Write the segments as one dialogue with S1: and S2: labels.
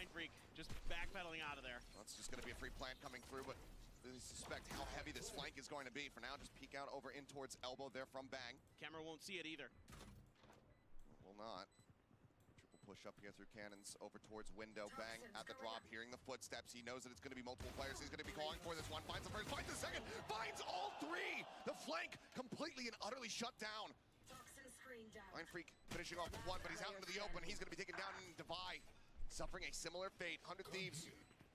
S1: Mindfreak just backpedaling out of there.
S2: That's just going to be a free plant coming through, but they suspect how heavy this flank is going to be. For now, just peek out over in towards elbow there from Bang.
S1: Camera won't see it either.
S2: Will not. Triple push up here through cannons over towards window. Bang at the drop, hearing the footsteps. He knows that it's going to be multiple players. He's going to be calling for this one. Finds the first, finds the second, finds all three. The flank completely and utterly shut down. Mindfreak finishing off with one, but he's out into the open. He's going to be taken down in Divide, suffering a similar fate. 100 Thieves,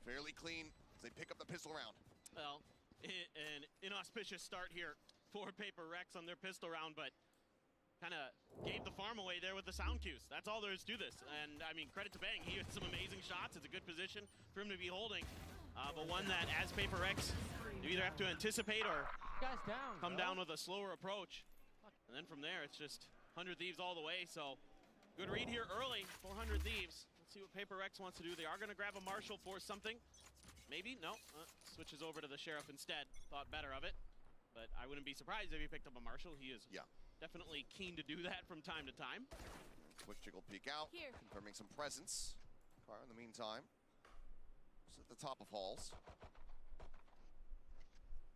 S2: fairly clean as they pick up the pistol round.
S1: Well, an inauspicious start here for Paper Rex on their pistol round, but kind of gave the farm away there with the sound cues. That's all there is to this. And I mean, credit to Bang. He had some amazing shots. It's a good position for him to be holding. But one that, as Paper Rex, you either have to anticipate or come down with a slower approach. And then from there, it's just 100 Thieves all the way. So good read here early, 400 Thieves. Let's see what Paper Rex wants to do. They are going to grab a Marshal for something. Maybe, no, switches over to the Sheriff instead. Thought better of it. But I wouldn't be surprised if he picked up a Marshal. He is definitely keen to do that from time to time.
S2: Quick jiggle peek out, confirming some presence. Car in the meantime, just at the top of halls.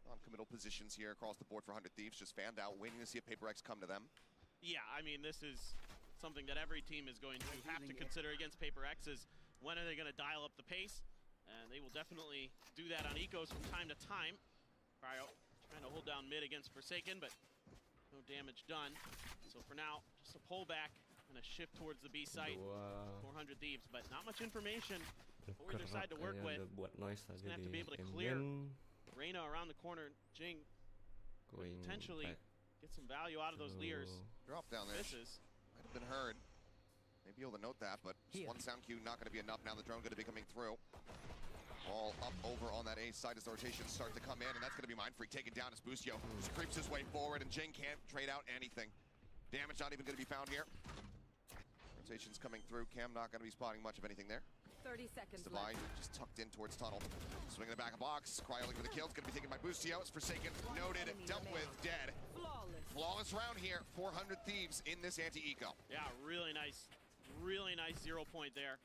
S2: Non-committal positions here across the board for 100 Thieves, just fanned out, waiting to see if Paper X come to them.
S1: Yeah, I mean, this is something that every team is going to have to consider against Paper X is when are they going to dial up the pace? And they will definitely do that on ecos from time to time. Cryo trying to hold down mid against Forsaken, but no damage done. So for now, just a pullback and a shift towards the B site. 400 Thieves, but not much information for either side to work with. Just gonna have to be able to clear Reyna around the corner. Jing potentially get some value out of those Leers.
S2: Drop down there.
S1: Misses.
S2: Might have been heard. Maybe able to note that, but just one sound cue not going to be enough. Now the drone going to be coming through. All up over on that A side as the rotations start to come in, and that's going to be Mindfreak taken down as Busio just creeps his way forward, and Jing can't trade out anything. Damage not even going to be found here. Rotations coming through. Cam not going to be spotting much of anything there.
S3: 30 seconds
S2: Divide just tucked in towards tunnel. Swinging the back of box. Cryo looking for the kill. It's going to be taken by Busio. It's Forsaken. Noted. Dealt with. Dead. Flawless round here. 400 Thieves in this anti-eco.
S1: Yeah, really nice 0 point there.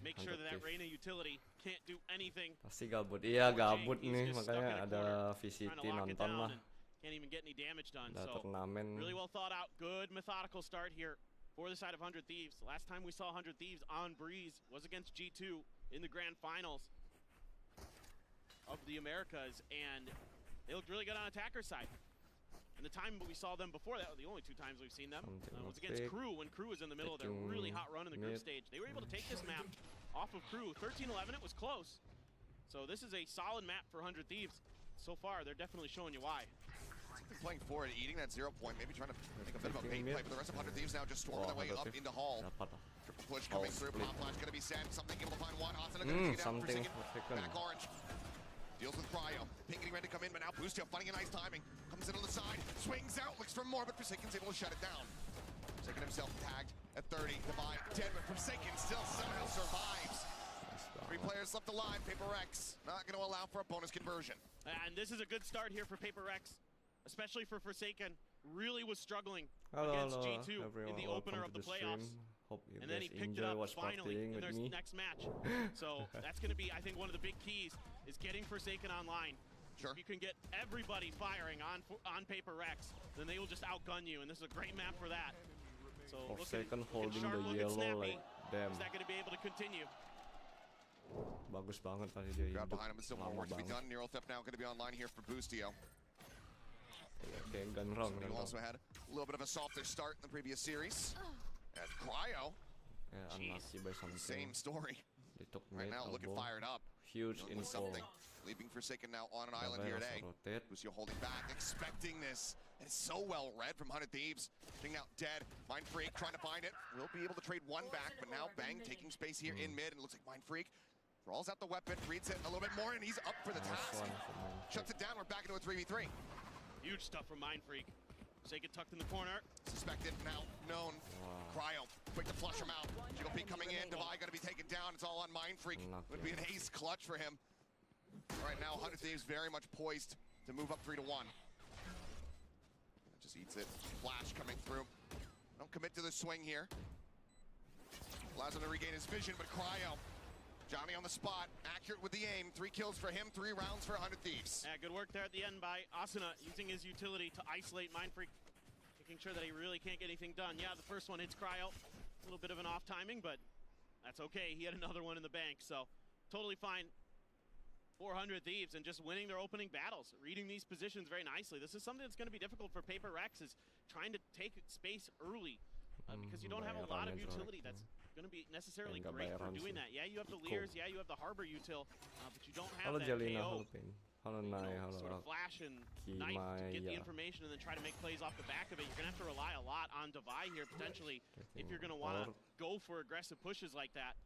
S1: Make sure that Reyna utility can't do anything.
S4: Pasti gabut. Iya, gabut nih, makanya ada VCT nonton lah.
S1: Can't even get any damage done. So really well thought out. Good methodical start here for the side of 100 Thieves. Last time we saw 100 Thieves on Breeze was against G2 in the grand finals of the Americas, and they looked really good on attacker side. And the time we saw them before that, the only 2 times we've seen them, was against Crew, when Crew was in the middle of their really hot run in the group stage. They were able to take this map off of Crew. 13-11, it was close. So this is a solid map for 100 Thieves. So far, they're definitely showing you why.
S2: They're playing forward, eating that 0 point, maybe trying to make a bit of a bait play, but the rest of 100 Thieves now just storming their way up into Hall. Triple push coming through, pop flash going to be sent, something able to find one, Austin going to get down for Forsaken. Back orange. Deals with Cryo. Pinky ready to come in, but now Busio finding a nice timing. Comes in on the side, swings out, looks for more, but Forsaken's able to shut it down. Forsaken himself tagged at 30. Divide dead, but Forsaken still somehow survives. 3 players left alive. Paper Rex not going to allow for a bonus conversion.
S1: And this is a good start here for Paper Rex, especially for Forsaken. Really was struggling against G2 in the opener of the playoffs. And then he picked it up finally in their next match. So that's going to be, I think, one of the big keys is getting Forsaken online.
S2: Sure.
S1: If you can get everybody firing on Paper Rex, then they will just outgun you, and this is a great map for that. So
S4: Forsaken holding
S1: sharp,
S4: the yellow
S1: snappy.
S4: like damn.
S1: Is that going to be able to continue?
S4: Bagus banget tadi dia.
S2: Grab behind him, still more work to be done. Neural Theft now going to be online here for Busio. He also had a little bit of a softer start in the previous series. And Cryo, same story. Right now, looking fired up.
S4: Huge info.
S2: Leaving Forsaken now on an island here today. Busio holding back, expecting this. And it's so well read from 100 Thieves. Being out dead. Mindfreak trying to find it. Will be able to trade one back, but now Bang taking space here in mid. And it looks like Mindfreak rolls out the weapon, reads it a little bit more, and he's up for the task. Shuts it down. We're back into a 3v3.
S1: Huge stuff from Mindfreak. Forsaken tucked in the corner.
S2: Suspected, now known. Cryo, quick to flush him out. Jiggle Peak coming in. Divide going to be taken down. It's all on Mindfreak. Would be an ace clutch for him. Right now, 100 Thieves very much poised to move up 3-1. Just eats it. Flash coming through. Don't commit to the swing here. Allows him to regain his vision, but Cryo Johnny on the spot, accurate with the aim. 3 kills for him, 3 rounds for 100 Thieves.
S1: Yeah, good work there at the end by Asuna, using his utility to isolate Mindfreak, making sure that he really can't get anything done. Yeah, the first one hits Cryo. A little bit of an off timing, but that's okay. He had another one in the bank, so totally fine. 400 Thieves and just winning their opening battles, reading these positions very nicely. This is something that's going to be difficult for Paper Rex, is trying to take space early because you don't have a lot of utility that's going to be necessarily great for doing that. Yeah, you have the Leers, yeah, you have the Harbor util, but you don't have that KO. Sort of flash and knife to get the information and then try to make plays off the back of it. You're going to have to rely a lot on Devi here, potentially, if you're going to want to go for aggressive pushes like that.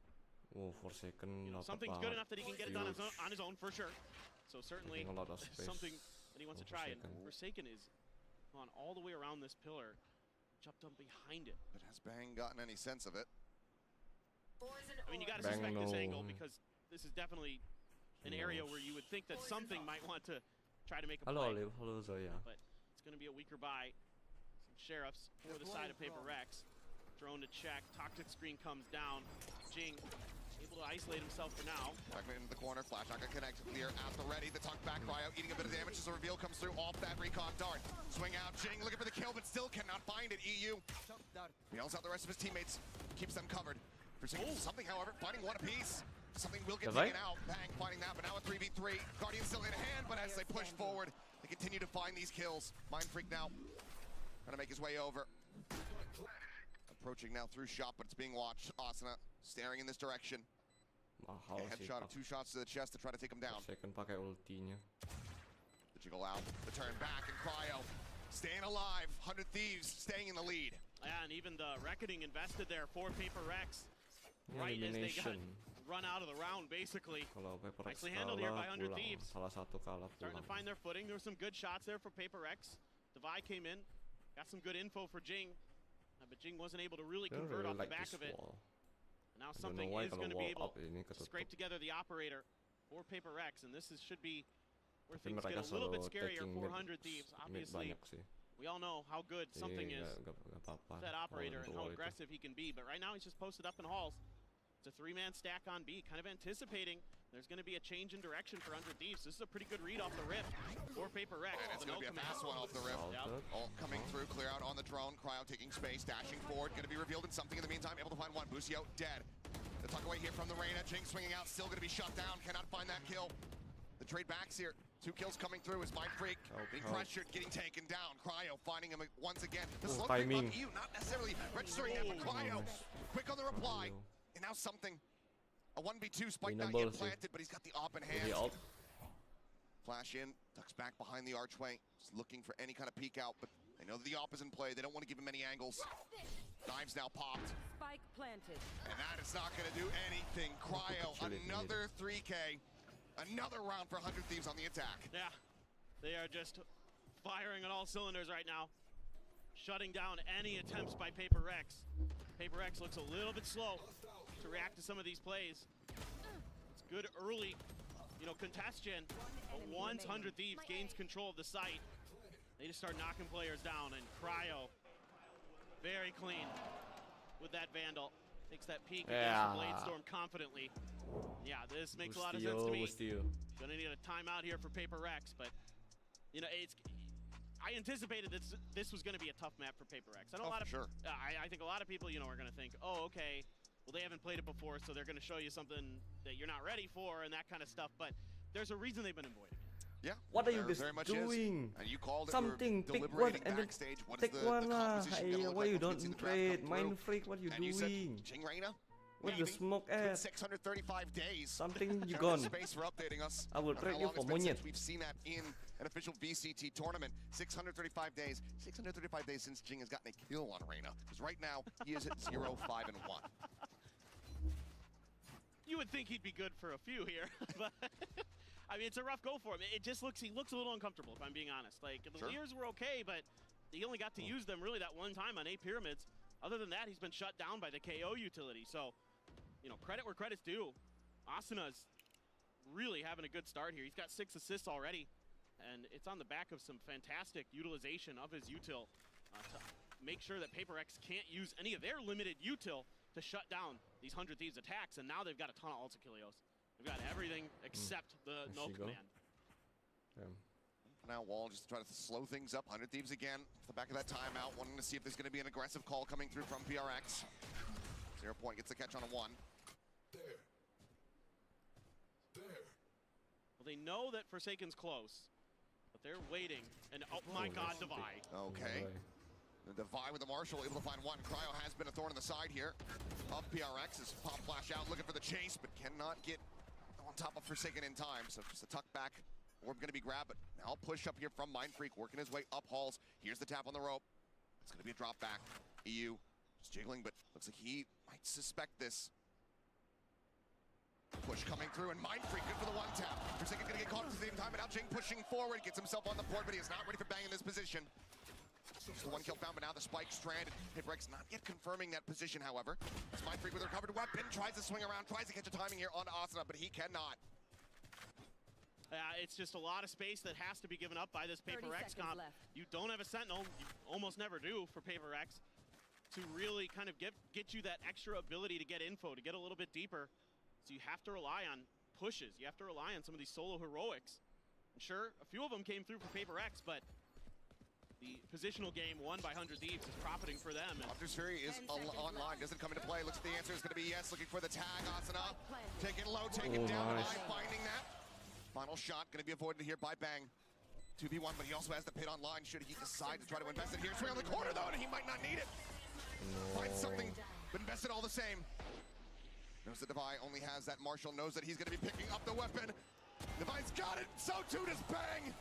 S1: Something's good enough that he can get it done on his own for sure. So certainly something that he wants to try. And Forsaken is gone all the way around this pillar, jumped up behind it.
S2: But has Bang gotten any sense of it?
S1: I mean, you got to suspect this angle because this is definitely an area where you would think that something might want to try to make a play.
S4: Hello, Zoya.
S1: But it's going to be a weaker buy. Some sheriffs for the side of Paper Rex. Drone to check. Toxic screen comes down. Jing able to isolate himself for now.
S2: Backman into the corner. Flash not gonna connect. Clear at the ready. The tuck back. Cryo eating a bit of damage as the reveal comes through off that recon dart. Swing out. Jing looking for the kill, but still cannot find it. EU yells out the rest of his teammates. Keeps them covered. Something, however, finding one apiece. Something will get taken out. Bang finding that, but now a 3v3. Guardian still in hand, but as they push forward, they continue to find these kills. Mindfreak now trying to make his way over. Approaching now through shot, but it's being watched. Asuna staring in this direction. Headshot of 2 shots to the chest to try to take him down.
S4: Pakai ultinya.
S2: The jiggle out, the turn back, and Cryo staying alive. 100 Thieves staying in the lead.
S1: Yeah, and even the Reckoning invested there for Paper Rex. Right as they got run out of the round, basically. Nicely handled here by 100 Thieves. Starting to find their footing. There were some good shots there for Paper Rex. Devi came in, got some good info for Jing. But Jing wasn't able to really convert off the back of it. Now something is going to be able to scrape together the operator for Paper Rex, and this should be where things get a little bit scarier for 100 Thieves. Obviously, we all know how good something is, that operator, and how aggressive he can be. But right now he's just posted up in halls. It's a 3-man stack on B, kind of anticipating there's going to be a change in direction for 100 Thieves. This is a pretty good read off the rip for Paper Rex.
S2: And it's going to be a fast one off the rip. All coming through, clear out on the drone. Cryo taking space, dashing forward. Going to be revealed in something in the meantime. Able to find one. Busio dead. The tuck away here from the Reyna. Jing swinging out, still going to be shut down. Cannot find that kill. The trade backs here. 2 kills coming through as Mindfreak being pressured, getting taken down. Cryo finding him once again. The slow creep on EU, not necessarily registering it, but Cryo quick on the reply. And now something. A 1v2 spike not yet planted, but he's got the op in hand. Flash in, ducks back behind the archway, just looking for any kind of peek out, but they know that the op is in play. They don't want to give him many angles. Knives now popped.
S3: Spike planted.
S2: And that is not going to do anything. Cryo, another 3K. Another round for 100 Thieves on the attack.
S1: Yeah, they are just firing on all cylinders right now. Shutting down any attempts by Paper Rex. Paper Rex looks a little bit slow to react to some of these plays. It's good early, contest gen, but once 100 Thieves gains control of the site, they just start knocking players down, and Cryo, very clean with that Vandal. Takes that peek against the Bladestorm confidently. Yeah, this makes a lot of sense to me. Gonna need a timeout here for Paper Rex, but, I anticipated this was gonna be a tough map for Paper Rex. I think a lot of people, are gonna think, oh, okay, well, they haven't played it before, so they're going to show you something that you're not ready for and that kind of stuff. But there's a reason they've been avoiding it.
S2: Yeah.
S4: What are you guys doing?
S2: And you called it.
S4: Something. Pick one and then take one. Hey, why you don't trade? Mindfreak, what you doing?
S2: Jing Reyna?
S4: Where's the smoke at?
S2: 635 days.
S4: Something you gone.
S2: Space for updating us.
S4: I will trade you for monyet.
S2: We've seen that in an official VCT tournament. 635 days. 635 days since Jing has gotten a kill on Reyna. Because right now he is at 0, 5, and 1.
S1: You would think he'd be good for a few here, but I mean, it's a rough go for him. He looks a little uncomfortable, if I'm being honest. Like, the Leers were okay, but he only got to use them really that one time on A Pyramids. Other than that, he's been shut down by the KO utility. So, credit where credit's due. Asuna's really having a good start here. He's got 6 assists already, and it's on the back of some fantastic utilization of his util to make sure that Paper Rex can't use any of their limited util to shut down these 100 Thieves attacks, and now they've got a ton of ult Achilleos. They've got everything except the no command.
S2: Now Wall just to try to slow things up. 100 Thieves again, off the back of that timeout, wanting to see if there's going to be an aggressive call coming through from PRX. 0 Point gets the catch on a 1.
S1: Well, they know that Forsaken's close, but they're waiting. And oh my God, Devi.
S2: Okay. The Devi with the Marshall able to find 1. Cryo has been a thorn in the side here of PRX. Is pop flash out looking for the chase, but cannot get on top of Forsaken in time. So just a tuck back. Orb going to be grabbed, but now push up here from Mindfreak, working his way up halls. Here's the tap on the rope. It's going to be a drop back. EU just jiggling, but looks like he might suspect this. Push coming through, and Mindfreak good for the 1 tap. Forsaken going to get caught at the same time, but now Jing pushing forward, gets himself on the board, but he is not ready for bang in this position. Just the 1 kill found, but now the spike stranded. PaperX not yet confirming that position, however. It's Mindfreak with a recovered weapon, tries to swing around, tries to catch a timing here on Asuna, but he cannot.
S1: It's just a lot of space that has to be given up by this PaperX comp. You don't have a Sentinel, you almost never do for PaperX, to really kind of get you that extra ability to get info, to get a little bit deeper. So you have to rely on pushes. You have to rely on some of these solo heroics. And sure, a few of them came through for PaperX, but the positional game won by 100 Thieves is profiting for them.
S2: Hunter's Fury is online, doesn't come into play. Looks like the answer is going to be yes. Looking for the tag, Asuna. Take it low, take it down.
S4: Nice.
S2: Finding that. Final shot going to be avoided here by Bang. 2v1, but he also has the pit online. Should he decide to try to invest it here? Swing on the corner though, and he might not need it. Find something, but invest it all the same. Knows that Devi only has that Marshall, knows that he's going to be picking up the weapon. Devi's got it, so too does Bang.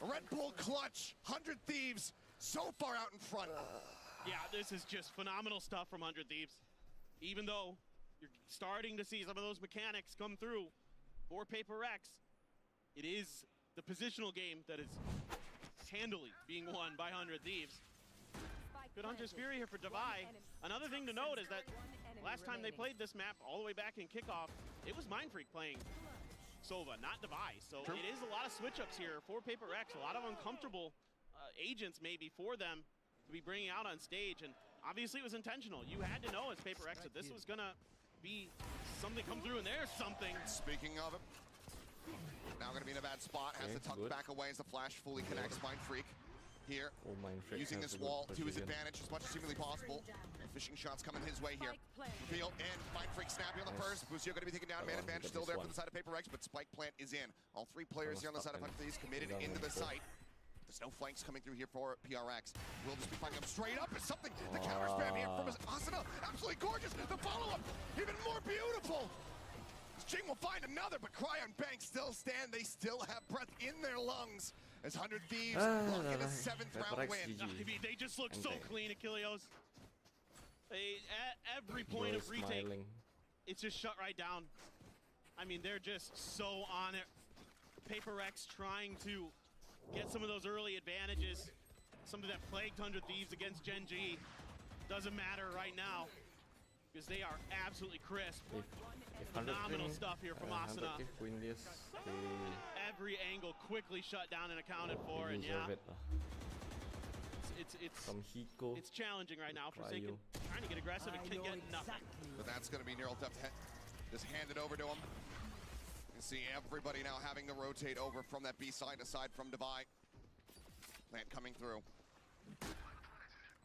S2: Red Bull clutch, 100 Thieves, so far out in front.
S1: Yeah, this is just phenomenal stuff from 100 Thieves. Even though you're starting to see some of those mechanics come through for PaperX, it is the positional game that is handily being won by 100 Thieves. Good Hunter's Fury here for Devi. Another thing to note is that last time they played this map all the way back in kickoff, it was Mindfreak playing Sova, not Devi. So it is a lot of switch-ups here for PaperX, a lot of uncomfortable agents maybe for them to be bringing out on stage. And obviously it was intentional. You had to know as PaperX that this was gonna be something come through, and there's something.
S2: Speaking of it, now going to be in a bad spot. Has to tuck back away as the flash fully connects. Mindfreak here, using this wall to his advantage as much as humanly possible. Fishing shots coming his way here. Reveal in. Mindfreak snapping on the first. Busio going to be taken down. Man advantage still there for the side of PaperX, but Spike Plant is in. All 3 players here on the side of 100 Thieves committed into the site. There's no flanks coming through here for PRX. We'll just be finding them straight up. It's something. The counter spam here from Asuna. Absolutely gorgeous. The follow-up, even more beautiful. Jing will find another, but Cryo and Bank still stand. They still have breath in their lungs as 100 Thieves lock in a 7th round win.
S1: I mean, they just look so clean, Achilleos. At every point of retake, it's just shut right down. I mean, they're just so on it. PaperX trying to get some of those early advantages, something that plagued 100 Thieves against Gen G. Doesn't matter right now, because they are absolutely crisp. Phenomenal stuff here from Asuna. Every angle quickly shut down and accounted for, and yeah, it's challenging right now. Forsaken trying to get aggressive and can get nothing.
S2: But that's going to be Neural Theft just handed over to him. You see everybody now having to rotate over from that B side aside from Devi. Plant coming through.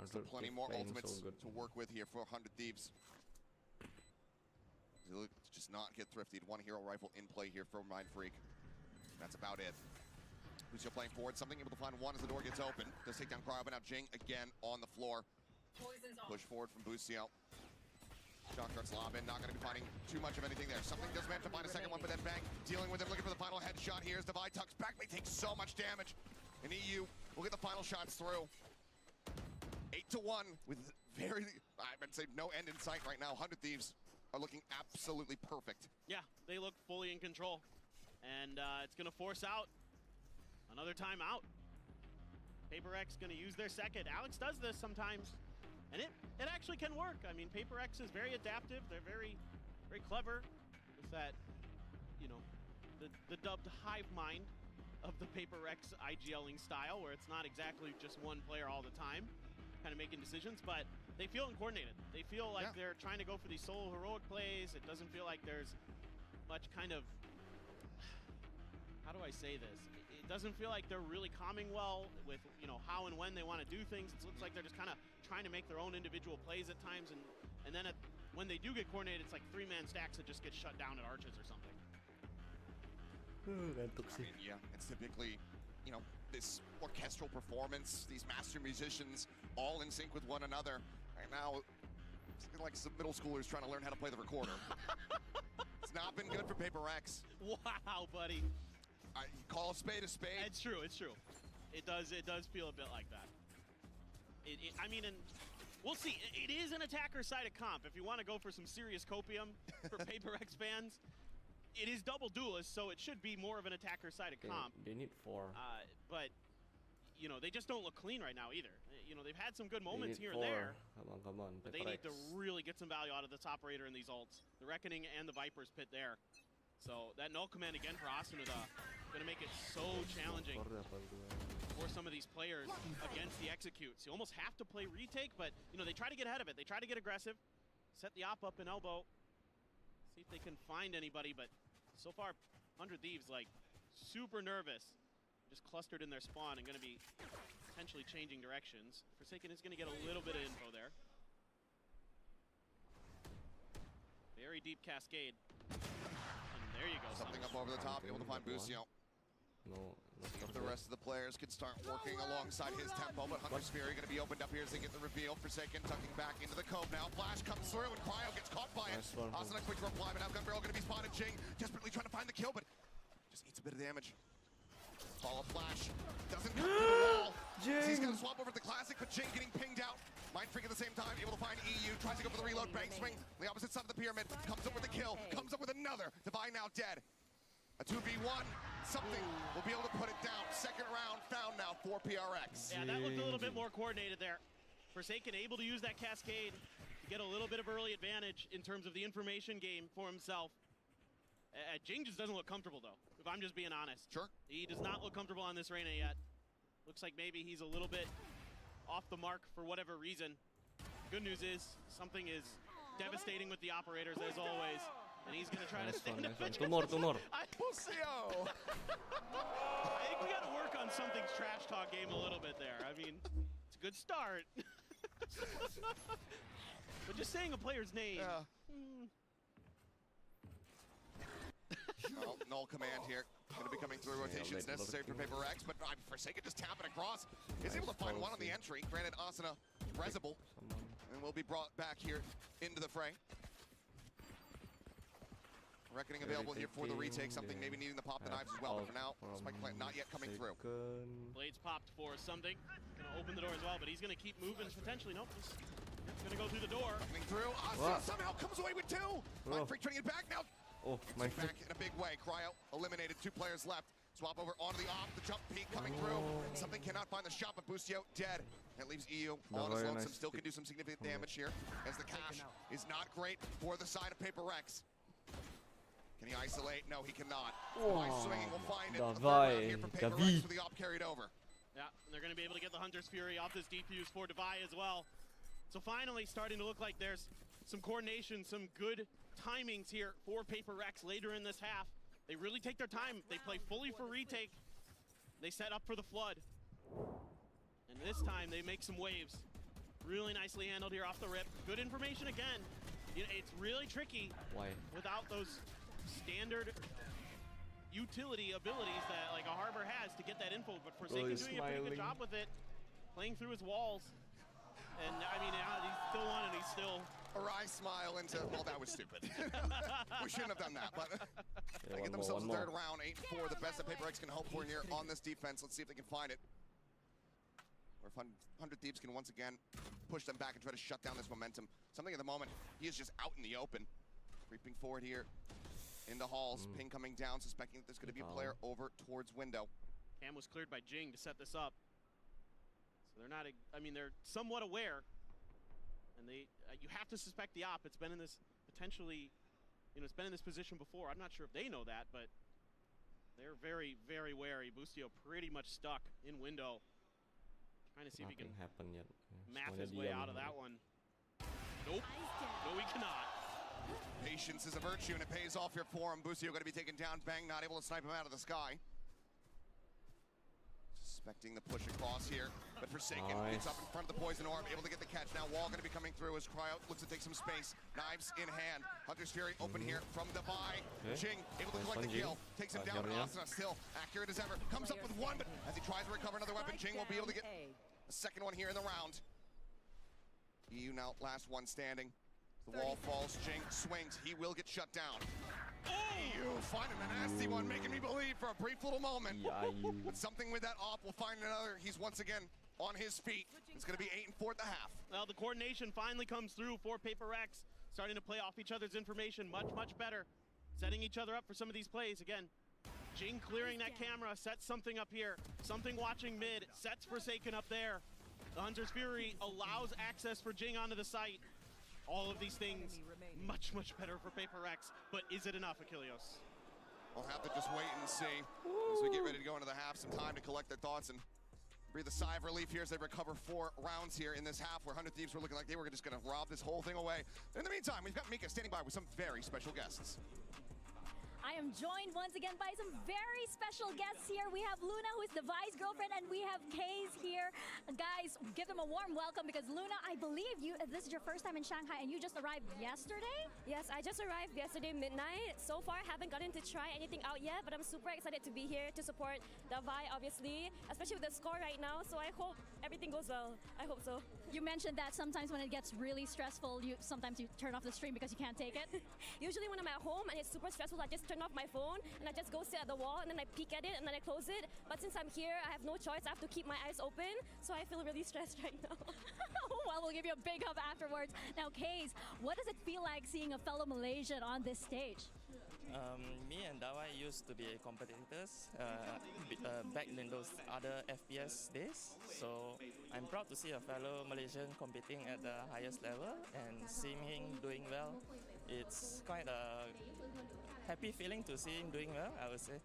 S2: Still plenty more ultimates to work with here for 100 Thieves. Just not get thrifted. 1 hero rifle in play here for Mindfreak. That's about it. Busio playing forward, something able to find 1 as the door gets open. Does take down Cryo, but now Jing again on the floor. Push forward from Busio. Shock starts lobbing, not going to be finding too much of anything there. Something does manage to find a second one, but then Bang dealing with him, looking for the final headshot here as Devi tucks back. They take so much damage. And EU will get the final shots through. 8-1 with very, I would say, no end in sight right now. 100 Thieves are looking absolutely perfect.
S1: Yeah, they look fully in control. And it's going to force out another timeout. PaperX going to use their second. Alex does this sometimes, and it actually can work. I mean, PaperX is very adaptive. They're very clever with that, you know, the dubbed hive mind of the PaperX IGLing style, where it's not exactly just one player all the time kind of making decisions, but they feel uncoordinated. They feel like they're trying to go for these solo heroic plays. It doesn't feel like there's much kind of, how do I say this? It doesn't feel like they're really calming well with, you know, how and when they want to do things. It looks like they're just kind of trying to make their own individual plays at times, and then when they do get coordinated, it's like 3-man stacks that just get shut down at arches or something.
S2: I mean, yeah, it's typically, you know, this orchestral performance, these master musicians all in sync with one another. Right now, it's like some middle schoolers trying to learn how to play the recorder. It's not been good for Paper Rex.
S1: Wow, buddy.
S2: Call a spade a spade.
S1: It's true, it's true. It does feel a bit like that. I mean, and we'll see. It is an attacker-sided comp. If you want to go for some serious copium for Paper Rex fans, it is double duelist, so it should be more of an attacker-sided comp.
S4: They need 4.
S1: But, you know, they just don't look clean right now either. You know, they've had some good moments here and there.
S4: Come on.
S1: But they need to really get some value out of this operator in these ults. The Reckoning and the Viper's Pit there. So that null command again for Asanuda going to make it so challenging for some of these players against the executes. You almost have to play retake, but, you know, they try to get ahead of it. They try to get aggressive, set the op up in elbow, see if they can find anybody, but so far, 100 Thieves, like, super nervous, just clustered in their spawn and going to be potentially changing directions. Forsaken is going to get a little bit of info there. Very deep cascade. And there you go.
S2: Something up over the top, able to find Busio.
S4: No.
S2: The rest of the players can start working alongside his tempo, but Hunter's Fury going to be opened up here as they get the reveal. Forsaken tucking back into the cove now. Flash comes through and Cryo gets caught by it. Asuna quick reply, but now Gun Barrel going to be spotted. Jing desperately trying to find the kill, but just eats a bit of damage. Follow Flash. Doesn't come to the wall. He's going to swap over to the Classic, but Jing getting pinged out. Mind Freak at the same time, able to find EU. Tries to go for the reload. Bank swing. On the opposite side of the pyramid. Comes up with a kill. Comes up with another. Divine now dead. A 2v1, something will be able to put it down. Second round found now for PRX.
S1: Yeah, that looked a little bit more coordinated there. Forsaken able to use that cascade to get a little bit of early advantage in terms of the information game for himself. Jing just doesn't look comfortable though, if I'm just being honest.
S2: Sure.
S1: He does not look comfortable on this Reyna yet. Looks like maybe he's a little bit off the mark for whatever reason. Good news is, something is devastating with the operators as always. And he's going to try to stand up.
S4: Two more.
S2: Busio!
S1: I think we got to work on something's trash talk game a little bit there. I mean, it's a good start. But just saying a player's name.
S2: Yeah. Null command here. Going to be coming through. Rotations necessary for Paper Rex, but Forsaken just tapping across. Is able to find one on the entry. Granted, Asuna Rezable. And will be brought back here into the fray. Reckoning available here for the retake, something maybe needing to pop the knives as well, but for now, Spike Plant not yet coming through.
S1: Blades popped for something. Gonna open the door as well, but he's gonna keep moving potentially. Nope, he's gonna go through the door.
S2: Coming through, somehow comes away with 2! Mind Freak turning it back now.
S4: Mind
S2: back in a big way. Cryo eliminated, 2 players left. Swap over onto the op, the jump peak coming through. Something cannot find the shot, but Busio dead. That leaves EU on his lonesome. Still can do some significant damage here, as the cash is not great for the side of Paper Rex. Can he isolate? No, he cannot. By swinging, we'll find it. A third round here from Paper Rex with the op carried over.
S1: Yeah, and they're going to be able to get the Hunter's Fury off this defuse for Devi as well. So finally starting to look like there's some coordination, some good timings here for Paper Rex later in this half. They really take their time. They play fully for retake. They set up for the flood. And this time they make some waves. Really nicely handled here off the rip. Good information again. You know, it's really tricky without those standard utility abilities that like a Harbor has to get that info, but Forsaken doing a pretty good job with it, playing through his walls. And I mean, he's still won and he's still...
S2: A wry smile into, well, that was stupid. We shouldn't have done that, but they get themselves a third round, 8-4, the best that Paper Rex can hope for here on this defense. Let's see if they can find it. Or if 100 Thieves can once again push them back and try to shut down this momentum. Something at the moment, he is just out in the open. Creeping forward here into halls, ping coming down, suspecting that there's going to be a player over towards window.
S1: Cam was cleared by Jing to set this up. So they're not, I mean, they're somewhat aware. And you have to suspect the op. It's been in this potentially, you know, it's been in this position before. I'm not sure if they know that, but they're very, very wary. Busio pretty much stuck in window. Trying to see if he can map his way out of that one. Nope. No, we cannot.
S2: Patience is a virtue, and it pays off here for him. Busio going to be taken down. Bang not able to snipe him out of the sky. Suspecting the push across here, but Forsaken gets up in front of the poison orb, able to get the catch. Now Wall going to be coming through as Cryo looks to take some space. Knives in hand. Hunter's Fury open here from Devi. Jing able to collect the kill. Takes him down. Asuna still accurate as ever. Comes up with one, but as he tries to recover another weapon, Jing will be able to get a second one here in the round. EU now last one standing. The wall falls, Jing swings, he will get shut down. EU finding a nasty one, making me believe for a brief little moment. But something with that op will find another. He's once again on his feet. It's going to be 8-4 at the half.
S1: Well, the coordination finally comes through for Paper Rex, starting to play off each other's information much better. Setting each other up for some of these plays. Again, Jing clearing that camera, sets something up here. Something watching mid, sets Forsaken up there. The Hunter's Fury allows access for Jing onto the site. All of these things much better for Paper Rex, but is it enough, Achilleos?
S2: We'll have to just wait and see as we get ready to go into the half. Some time to collect their thoughts and breathe a sigh of relief here as they recover 4 rounds here in this half where 100 Thieves were looking like they were just going to rob this whole thing away. In the meantime, we've got Mika standing by with some very special guests.
S3: I am joined once again by some very special guests here. We have Luna, who is Devi's girlfriend, and we have Kaze here. Guys, give them a warm welcome because Luna, I believe this is your first time in Shanghai and you just arrived yesterday?
S5: Yes, I just arrived yesterday midnight. So far, I haven't gotten to try anything out yet, but I'm super excited to be here to support Devi, obviously, especially with the score right now. So I hope everything goes well. I hope so.
S3: You mentioned that sometimes when it gets really stressful, sometimes you turn off the stream because you can't take it.
S5: Usually when I'm at home and it's super stressful, I just turn off my phone and I just go sit at the wall and then I peek at it and then I close it. But since I'm here, I have no choice. I have to keep my eyes open, so I feel really stressed right now.
S3: Well, we'll give you a big hug afterwards. Now, Kaze, what does it feel like seeing a fellow Malaysian on this stage?
S6: Me and Dawai used to be competitors back in those other FPS days. So I'm proud to see a fellow Malaysian competing at the highest level and seeing him doing well. It's quite a happy feeling to see him doing well, I would say.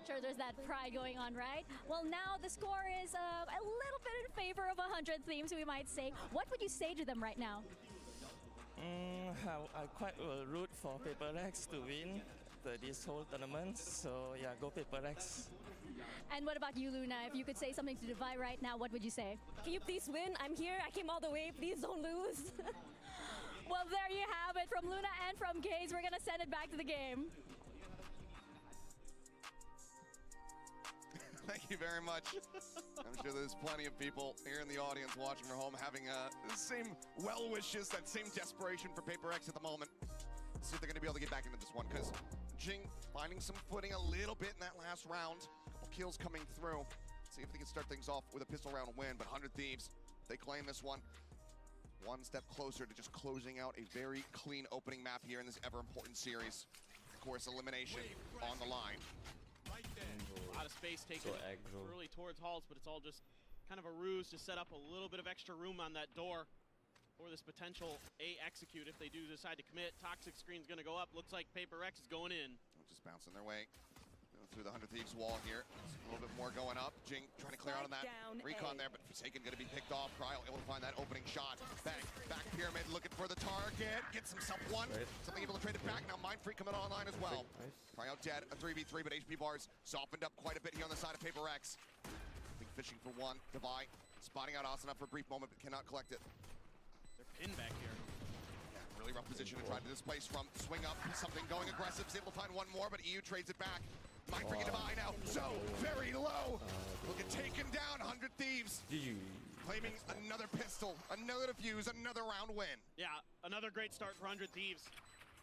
S3: Sure, there's that pride going on, right? Well, now the score is a little bit in favor of 100 Thieves, we might say. What would you say to them right now?
S6: I quite will root for Paper Rex to win this whole tournament. So yeah, go Paper Rex.
S3: And what about you, Luna? If you could say something to Devi right now, what would you say?
S5: Can you please win? I'm here. I came all the way. Please don't lose.
S3: Well, there you have it from Luna and from Kaze. We're going to send it back to the game.
S2: Thank you very much. I'm sure there's plenty of people here in the audience watching from home having the same well wishes, that same desperation for Paper Rex at the moment. Let's see if they're going to be able to get back into this one, because Jing finding some footing a little bit in that last round. A couple kills coming through. See if they can start things off with a pistol round win, but 100 Thieves, they claim this one. One step closer to just closing out a very clean opening map here in this ever-important series. Of course, elimination on the line.
S1: A lot of space taken early towards Halls, but it's all just kind of a ruse to set up a little bit of extra room on that door for this potential A execute if they do decide to commit. Toxic screen's going to go up. Looks like Paper Rex is going in.
S2: Just bouncing their way through the 100 Thieves wall here. A little bit more going up. Jing trying to clear out on that recon there, but Forsaken going to be picked off. Cryo able to find that opening shot. Bang, back pyramid looking for the target. Gets himself one. Something able to trade it back. Now Mind Freak coming online as well. Cryo dead, a 3v3, but HP bars softened up quite a bit here on the side of Paper Rex. I think fishing for one. Devi spotting out Asuna for a brief moment, but cannot collect it.
S1: They're pinned back here.
S2: Yeah, really rough position to try to displace from. Swing up, something going aggressive. Is able to find one more, but EU trades it back. Mind Freak and Devi now, so very low. Look at taken down, 100 Thieves. Claiming another pistol, another defuse, another round win.
S1: Yeah, another great start for 100 Thieves.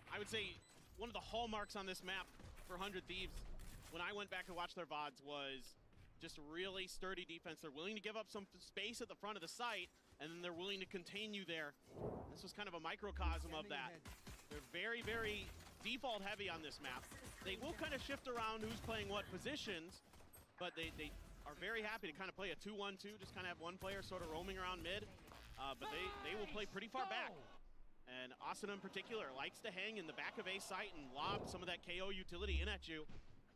S1: I would say one of the hallmarks on this map for 100 Thieves, when I went back to watch their VODs, was just really sturdy defense. They're willing to give up some space at the front of the site, and then they're willing to continue there. This was kind of a microcosm of that. They're very, very default heavy on this map. They will kind of shift around who's playing what positions, but they are very happy to kind of play a 2-1-2, just kind of have one player sort of roaming around mid, but they will play pretty far back. And Asuna in particular likes to hang in the back of A site and lob some of that KO utility in at you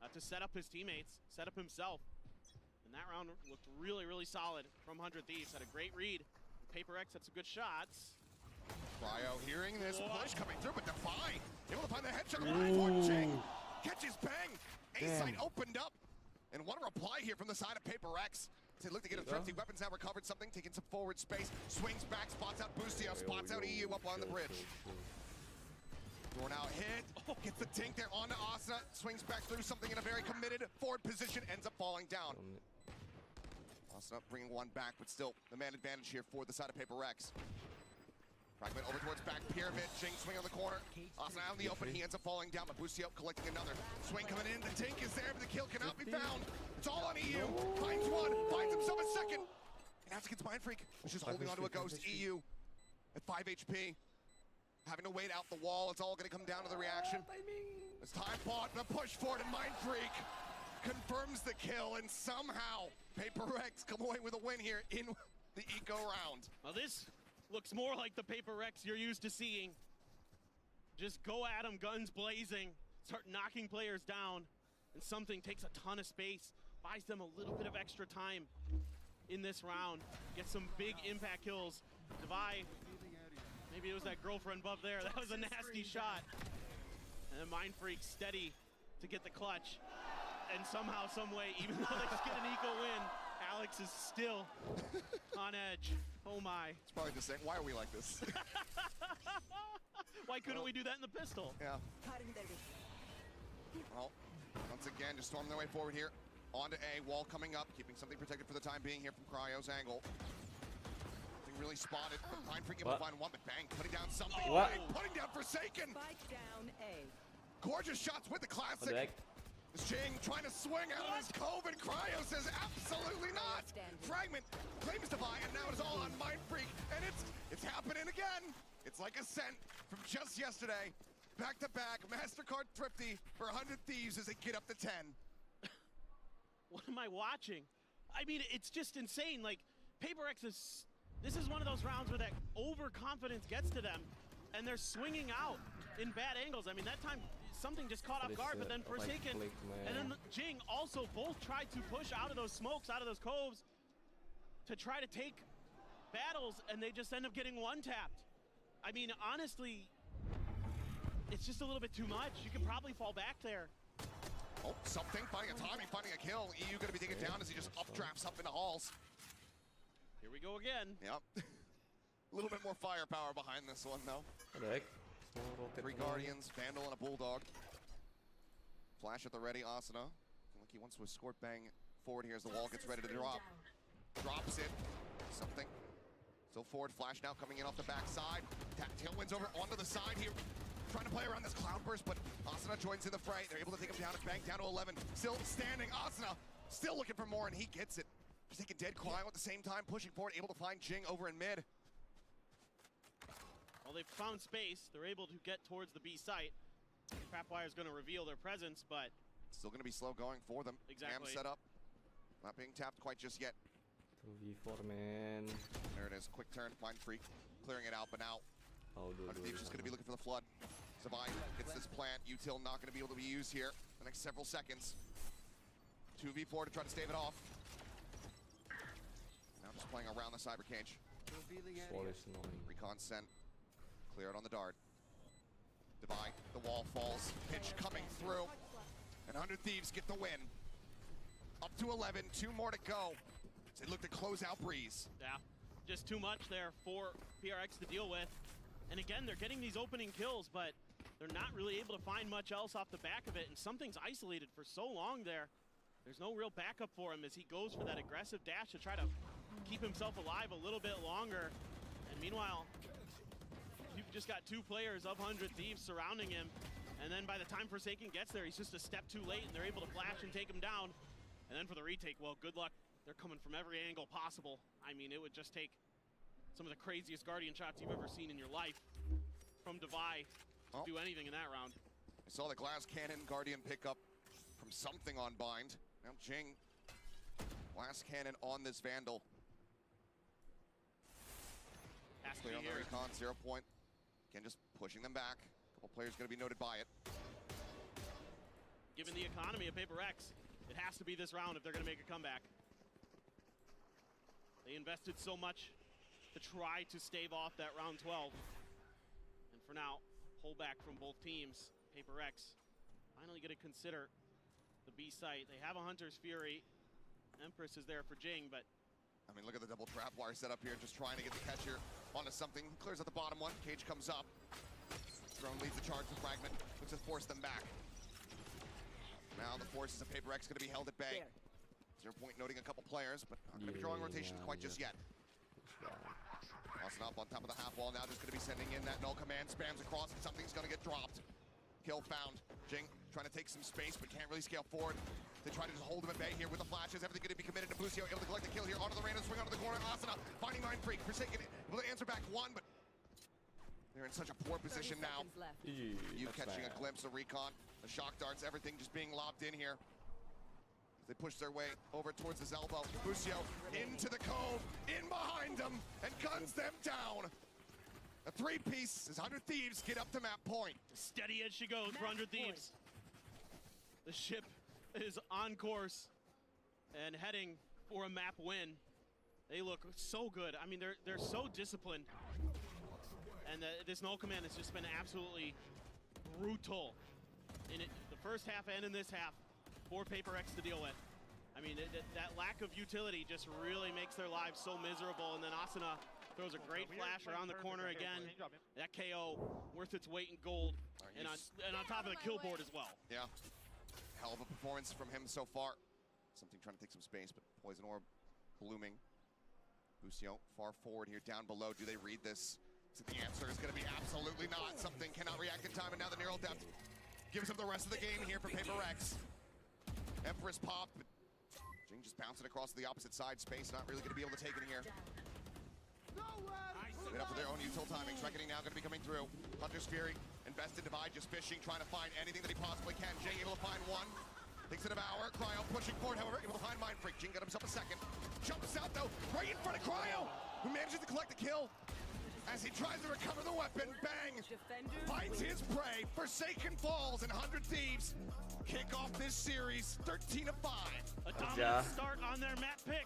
S1: to set up his teammates, set up himself. And that round looked really, really solid from 100 Thieves. Had a great read. Paper Rex had some good shots.
S2: Cryo hearing this push coming through, but Defy able to find the headshot line for Jing. Catches bang. A-site opened up. And what a reply here from the side of Paper Rex. They look to get a thrifty. Weapons now recovered something, taking some forward space. Swings back, spots out Boostio, spots out EU up on the bridge. Thrown out hit. Gets the tink there onto Asuna. Swings back through something in a very committed forward position. Ends up falling down. Asuna bringing one back, but still the man advantage here for the side of Paper Rex. Fragment over towards back pyramid. Jing swing on the corner. Asuna out in the open. He ends up falling down, but Boostio collecting another. Swing coming in. The tink is there, but the kill cannot be found. It's all on EU. Finds one. Finds himself a second. And after gets Mind Freak, which is holding onto a ghost. EU at 5 HP. Having to wait out the wall. It's all going to come down to the reaction. It's time fought. The push forward, and Mind Freak confirms the kill. And somehow, Paper Rex come away with a win here in the eco round.
S1: Well, this looks more like the Paper Rex you're used to seeing. Just go at them, guns blazing, start knocking players down, and something takes a ton of space, buys them a little bit of extra time in this round, gets some big impact kills. Devi, maybe it was that girlfriend above there, that was a nasty shot. And Mind Freak steady to get the clutch. And somehow, some way, even though they just get an eco win, Alex is still on edge. Oh my.
S2: It's probably just saying, why are we like this?
S1: Why couldn't we do that in the pistol?
S2: Yeah. Well, once again, just storming their way forward here. Onto A, wall coming up, keeping something protected for the time being here from Cryo's angle. Nothing really spotted, but Mind Freak able to find one, but bang, putting down something. Putting down Forsaken.
S7: Spike down A.
S2: Gorgeous shots with the classic. Jing trying to swing out of his cove, and Cryo says absolutely not. Fragment claims to buy, and now it's all on Mind Freak, and it's happening again. It's like Ascent from just yesterday. Back-to-back, MasterCard Thrifty for 100 Thieves as they get up to 10.
S1: What am I watching? I mean, it's just insane. Like, Paper X is, this is one of those rounds where that overconfidence gets to them, and they're swinging out in bad angles. I mean, that time, something just caught off guard, but then Forsaken and then Jing also both tried to push out of those smokes, out of those coves, to try to take battles, and they just end up getting one-tapped. I mean, honestly, it's just a little bit too much. You can probably fall back there.
S2: Oh, something, finding a timing, finding a kill. EU gonna be taken down as he just updrafts up into halls.
S1: Here we go again.
S2: Yep. A little bit more firepower behind this one, though. 3 Guardians, Vandal, and a Bulldog. Flash at the ready, Asuna. Like he wants to escort bang forward here as the wall gets ready to drop. Drops it. Something. Still forward, Flash now coming in off the backside. Tailwinds over onto the side here. Trying to play around this cloud burst, but Asuna joins in the fray. They're able to take him down. Bang down to 11. Still standing. Asuna still looking for more, and he gets it. Just taking dead Cryo at the same time, pushing forward, able to find Jing over in mid.
S1: Well, they've found space. They're able to get towards the B site. Trapwire is going to reveal their presence, but
S2: still going to be slow going for them.
S1: Exactly.
S2: Cam set up. Not being tapped quite just yet.
S4: 2v4, man.
S2: There it is. Quick turn. Mind Freak clearing it out, but now Thieves just going to be looking for the flood. Savine gets this plant. Util not going to be able to be used here the next several seconds. 2v4 to try to stave it off. Now just playing around the cyber cage. Recon sent. Clear it on the dart. Divide. The wall falls. Pitch coming through. And 100 Thieves get the win. Up to 11. 2 more to go. They look to close out Breeze.
S1: Yeah, just too much there for PRX to deal with. And again, they're getting these opening kills, but they're not really able to find much else off the back of it. And something's isolated for so long there. There's no real backup for him as he goes for that aggressive dash to try to keep himself alive a little bit longer. And meanwhile, you've just got 2 players of 100 Thieves surrounding him. And then by the time Forsaken gets there, he's just a step too late, and they're able to flash and take him down. And then for the retake, well, good luck. They're coming from every angle possible. I mean, it would just take some of the craziest Guardian shots you've ever seen in your life from Devi to do anything in that round.
S2: I saw the glass cannon Guardian pick up from something on Bind. Now Jing, glass cannon on this Vandal. Clear on the recon, 0 point. Again, just pushing them back. A couple players going to be noted by it.
S1: Given the economy of Paper X, it has to be this round if they're going to make a comeback. They invested so much to try to stave off that round 12. for now, pullback from both teams. Paper Rex finally going to consider the B site. They have a Hunter's Fury. Empress is there for Jing, but
S2: I mean, look at the double trap wire set up here, just trying to get the catcher onto something. Clears at the bottom one. Cage comes up. Drone leads the charge to Fragment, looks to force them back. Now the forces of Paper Rex going to be held at bay. 0 point noting a couple players, but not going to be drawing rotation quite just yet. Austin up on top of the half wall now, just going to be sending in that null command, spams across, and something's going to get dropped. Kill found. Jing trying to take some space, but can't really scale forward. They try to just hold him at bay here with the flashes. Everything going to be committed to Busio, able to collect the kill here. Onto the random swing, onto the corner. Asuna finding Mind Freak. Forsaken able to answer back one, but they're in such a poor position now. You catching a glimpse of Recon. The shock darts, everything just being lobbed in here. They push their way over towards his elbow. Busio into the cove, in behind them, and guns them down. A three-piece as 100 Thieves get up to map point.
S1: Steady as she goes for 100 Thieves. The ship is on course and heading for a map win. They look so good. I mean, they're so disciplined. And this null command has just been absolutely brutal in the first half and in this half for Paper Rex to deal with. I mean, that lack of utility just really makes their lives so miserable. And then Asuna throws a great flash around the corner again. That KO worth its weight in gold. And on top of the kill board as well.
S2: Yeah. Hell of a performance from him so far. Something trying to take some space, but Poison Orb blooming. Busio far forward here, down below. Do they read this? So the answer is going to be absolutely not. Something cannot react in time, and now the neural depth gives him the rest of the game here for Paper Rex. Empress pop, but Jing just bouncing across to the opposite side. Space not really going to be able to take it here. Made up for their own util timings. Reckoning now going to be coming through. Hunter's Fury, invested Divide, just fishing, trying to find anything that he possibly can. Jing able to find one. Takes it Devour. Cryo pushing forward, however, able to find Mind Freak. Jing got himself a second. Jumps out though, right in front of Cryo, who manages to collect the kill. As he tries to recover the weapon, bang! Finds his prey. Forsaken falls, and 100 Thieves kick off this series 13-5.
S1: A dominant start on their map pick.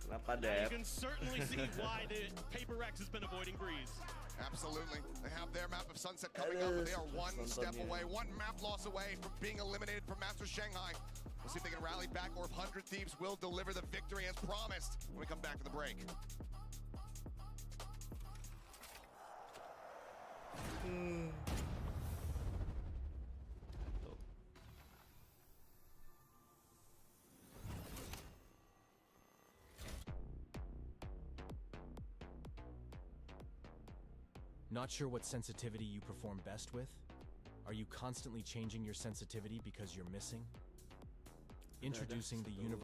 S4: Kenapa,
S1: Now you
S4: Dep?
S1: can certainly see why the Paper Rex has been avoiding Breeze.
S2: Absolutely. They have their map of Sunset coming up, and they are one step away, one map loss away from being eliminated from Masters Shanghai. We'll see if they can rally back or if 100 Thieves will deliver the victory as promised when we come back to the break.
S7: Not sure what sensitivity you perform best with? Are you constantly changing your sensitivity because you're missing? Introducing the universal